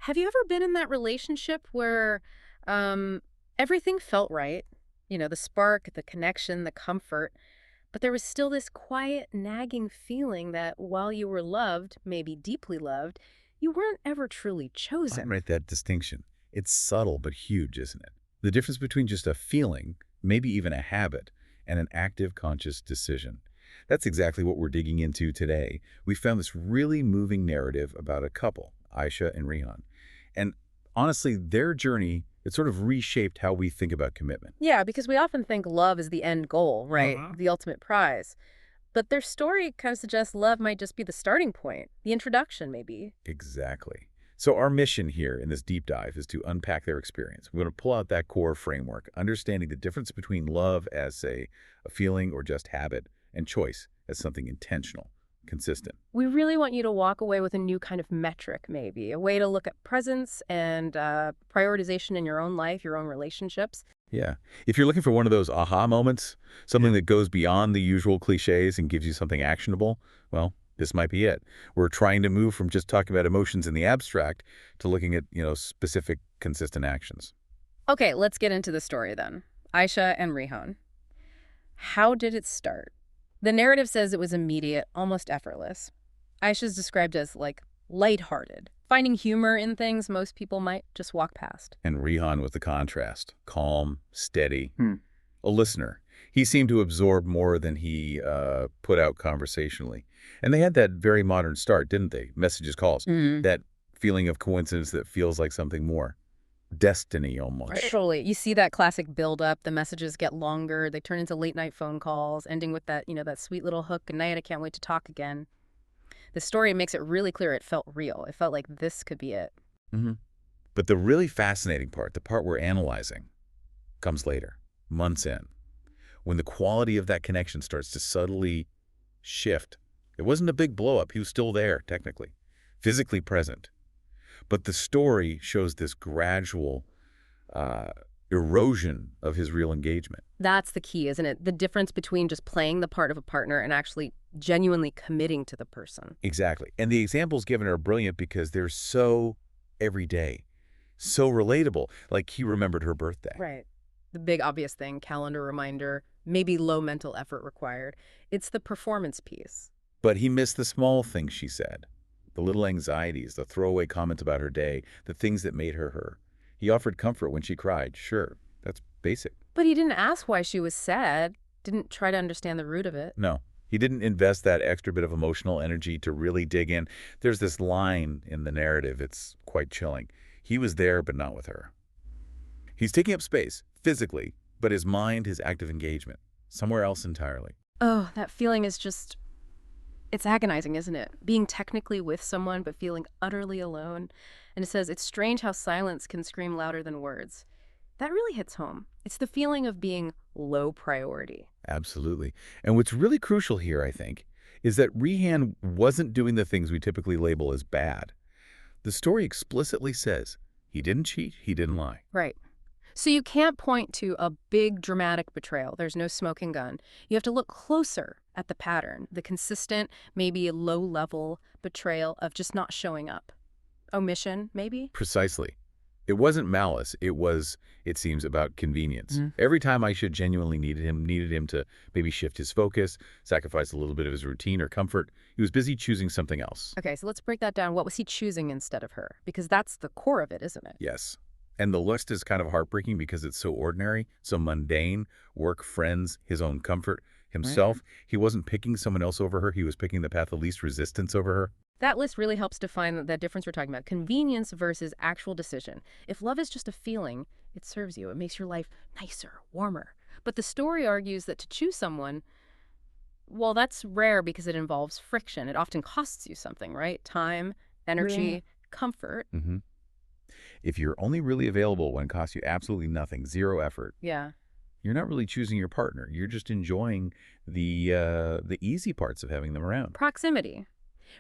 Have you ever been in that relationship where um, everything felt right? You know, the spark, the connection, the comfort, but there was still this quiet, nagging feeling that while you were loved, maybe deeply loved, you weren't ever truly chosen. Right, that distinction. It's subtle but huge, isn't it? The difference between just a feeling, maybe even a habit, and an active conscious decision. That's exactly what we're digging into today. We found this really moving narrative about a couple, Aisha and Rihan. And honestly, their journey, it sort of reshaped how we think about commitment. Yeah, because we often think love is the end goal, right? The ultimate prize. But their story kind of suggests love might just be the starting point, the introduction, maybe. Exactly. So our mission here in this deep dive is to unpack their experience. We're going to pull out that core framework, understanding the difference between love as, say, a feeling or just habit, and choice as something intentional, consistent. We really want you to walk away with a new kind of metric, maybe, a way to look at presence and prioritization in your own life, your own relationships. Yeah. If you're looking for one of those aha moments, something that goes beyond the usual cliches and gives you something actionable, well, this might be it. We're trying to move from just talking about emotions in the abstract to looking at, specific, consistent actions. Okay, let's get into the story then. Aisha and Rihan. How did it start? The narrative says it was immediate, almost effortless. Aisha's described as, like, lighthearted, finding humor in things most people might just walk past. And Rihan was the contrast, calm, steady, a listener. He seemed to absorb more than he put out conversationally. And they had that very modern start, didn't they? Messages, calls, that feeling of coincidence that feels like something more. Destiny, almost. Right. Totally. You see that classic build-up. The messages get longer. They turn into late-night phone calls, ending with that, that sweet little hook, "Good night, I can't wait to talk again." The story makes it really clear it felt real. It felt like this could be it. hmm But the really fascinating part, the part we're analyzing, comes later, months in, when the quality of that connection starts to subtly shift. It wasn't a big blow-up. He was still there, technically, physically present. But the story shows this gradual uh, erosion of his real engagement. That's the key, isn't it? The difference between just playing the part of a partner and actually genuinely committing to the person. Exactly. And the examples given are brilliant because they're so everyday, so relatable. Like he remembered her birthday. Right. The big obvious thing, calendar reminder, maybe low mental effort required. It's the performance piece. But he missed the small things, she said. The little anxieties, the throwaway comments about her day, the things that made her her. He offered comfort when she cried. Sure, that's basic. But he didn't ask why she was sad, didn't try to understand the root of it. No, he didn't invest that extra bit of emotional energy to really dig in. There's this line in the narrative. It's quite chilling. He was there, but not with her. He's taking up space, physically, but his mind, his active engagement, somewhere else entirely. Oh, that feeling is just, it's agonizing, isn't it? Being technically with someone, but feeling utterly alone. And it says, it's strange how silence can scream louder than words. That really hits home. It's the feeling of being low priority. Absolutely. And what's really crucial here, I think, is that Rehan wasn't doing the things we typically label as bad. The story explicitly says he didn't cheat, he didn't lie. Right. So you can't point to a big dramatic betrayal. There's no smoking gun. You have to look closer at the pattern, the consistent, maybe low-level betrayal of just not showing up. Omission, maybe? Precisely. It wasn't malice. It was, it seems, about convenience. Every time Aisha genuinely needed him to maybe shift his focus, sacrifice a little bit of his routine or comfort, he was busy choosing something else. Okay, so let's break that down. What was he choosing instead of her? Because that's the core of it, isn't it? Yes. And the list is kind of heartbreaking because it's so ordinary, so mundane. Work, friends, his own comfort, himself. He wasn't picking someone else over her. He was picking the path of least resistance over her. That list really helps define that difference we're talking about. Convenience versus actual decision. If love is just a feeling, it serves you. It makes your life nicer, warmer. But the story argues that to choose someone, well, that's rare because it involves friction. It often costs you something, right? Time, energy, comfort. If you're only really available when it costs you absolutely nothing, zero effort, Yeah. you're not really choosing your partner. You're just enjoying the easy parts of having them around. Proximity.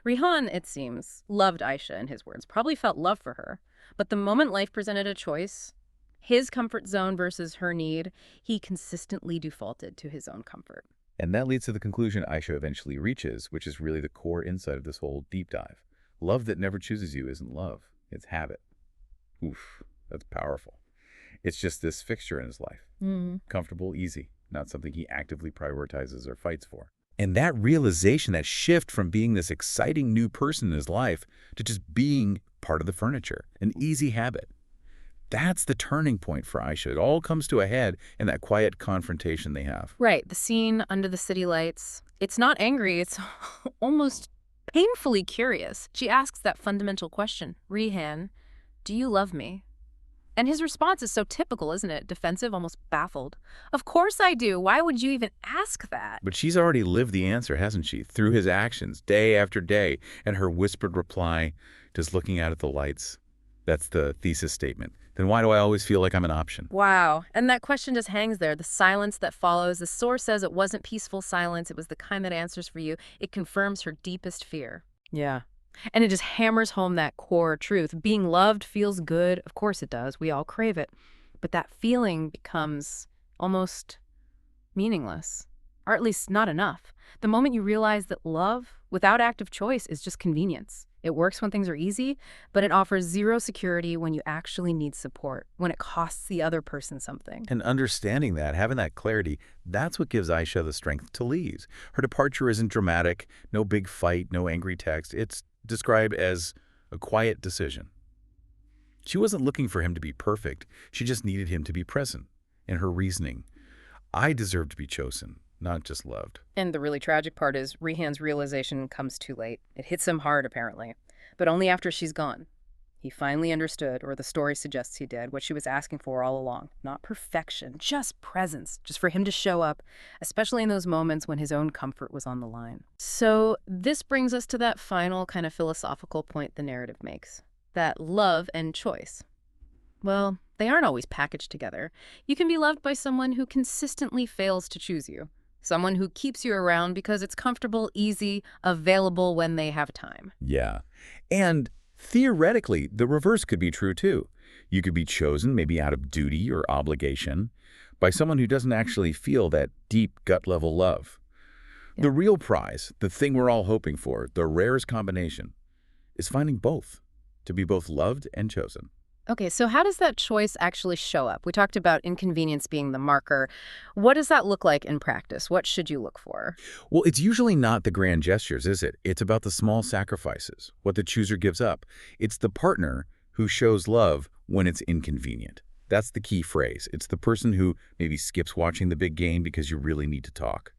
Rihan, it seems, loved Aisha, in his words, probably felt love for her. But the moment life presented a choice, his comfort zone versus her need, he consistently defaulted to his own comfort. And that leads to the conclusion Aisha eventually reaches, which is really the core insight of this whole deep dive. Love that never chooses you isn't love. It's habit. Oof, that's powerful. It's just this fixture in his life. Comfortable, easy, not something he actively prioritizes or fights for. And that realization, that shift from being this exciting new person in his life to just being part of the furniture, an easy habit, that's the turning point for Aisha. It all comes to a head in that quiet confrontation they have. Right, the scene under the city lights. It's not angry, it's almost painfully curious. She asks that fundamental question, Rehan, do you love me? And his response is so typical, isn't it? Defensive, almost baffled. Of course I do. Why would you even ask that? But she's already lived the answer, hasn't she? Through his actions, day after day, and her whispered reply, just looking out at the lights. That's the thesis statement. Then why do I always feel like I'm an option? Wow. And that question just hangs there. The silence that follows. The source says it wasn't peaceful silence. It was the kind that answers for you. It confirms her deepest fear. Yeah. And it just hammers home that core truth. Being loved feels good. Of course it does. We all crave it. But that feeling becomes almost meaningless, or at least not enough. The moment you realize that love, without active choice, is just convenience. It works when things are easy, but it offers zero security when you actually need support, when it costs the other person something. And understanding that, having that clarity, that's what gives Aisha the strength to leave. Her departure isn't dramatic, no big fight, no angry text. It's described as a quiet decision. She wasn't looking for him to be perfect. She just needed him to be present. In her reasoning, I deserve to be chosen, not just loved. And the really tragic part is Rehan's realization comes too late. It hits him hard, apparently, but only after she's gone. He finally understood, or the story suggests he did, what she was asking for all along. Not perfection, just presence, just for him to show up, especially in those moments when his own comfort was on the line. So this brings us to that final kind of philosophical point the narrative makes, that love and choice. Well, they aren't always packaged together. You can be loved by someone who consistently fails to choose you. Someone who keeps you around because it's comfortable, easy, available when they have time. Yeah. And theoretically, the reverse could be true too. You could be chosen, maybe out of duty or obligation, by someone who doesn't actually feel that deep gut-level love. Yeah. The real prize, the thing we're all hoping for, the rarest combination, is finding both, to be both loved and chosen. Okay, so how does that choice actually show up? We talked about inconvenience being the marker. What does that look like in practice? What should you look for? Well, it's usually not the grand gestures, is it? It's about the small sacrifices, what the chooser gives up. It's the partner who shows love when it's inconvenient. That's the key phrase. It's the person who maybe skips watching the big game because you really need to talk,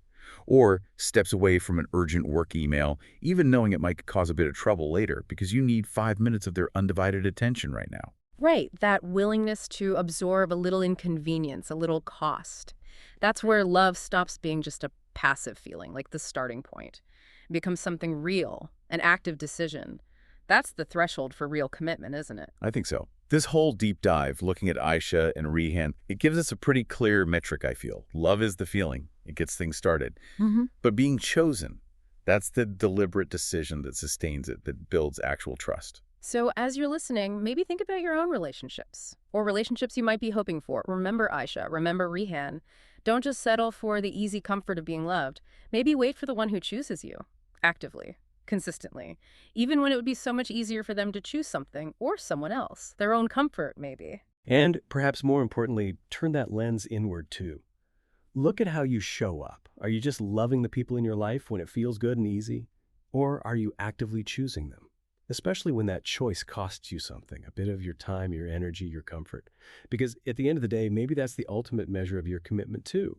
or steps away from an urgent work email, even knowing it might cause a bit of trouble later because you need 5 minutes of their undivided attention right now. Right, that willingness to absorb a little inconvenience, a little cost. That's where love stops being just a passive feeling, like the starting point. It becomes something real, an active decision. That's the threshold for real commitment, isn't it? I think so. This whole deep dive, looking at Aisha and Rehan, it gives us a pretty clear metric, I feel. Love is the feeling. It gets things started. But being chosen, that's the deliberate decision that sustains it, that builds actual trust. So as you're listening, maybe think about your own relationships or relationships you might be hoping for. Remember Aisha, remember Rehan. Don't just settle for the easy comfort of being loved. Maybe wait for the one who chooses you, actively, consistently, even when it would be so much easier for them to choose something or someone else, their own comfort, maybe. And perhaps more importantly, turn that lens inward too. Look at how you show up. Are you just loving the people in your life when it feels good and easy? Or are you actively choosing them? Especially when that choice costs you something, a bit of your time, your energy, your comfort. Because at the end of the day, maybe that's the ultimate measure of your commitment too.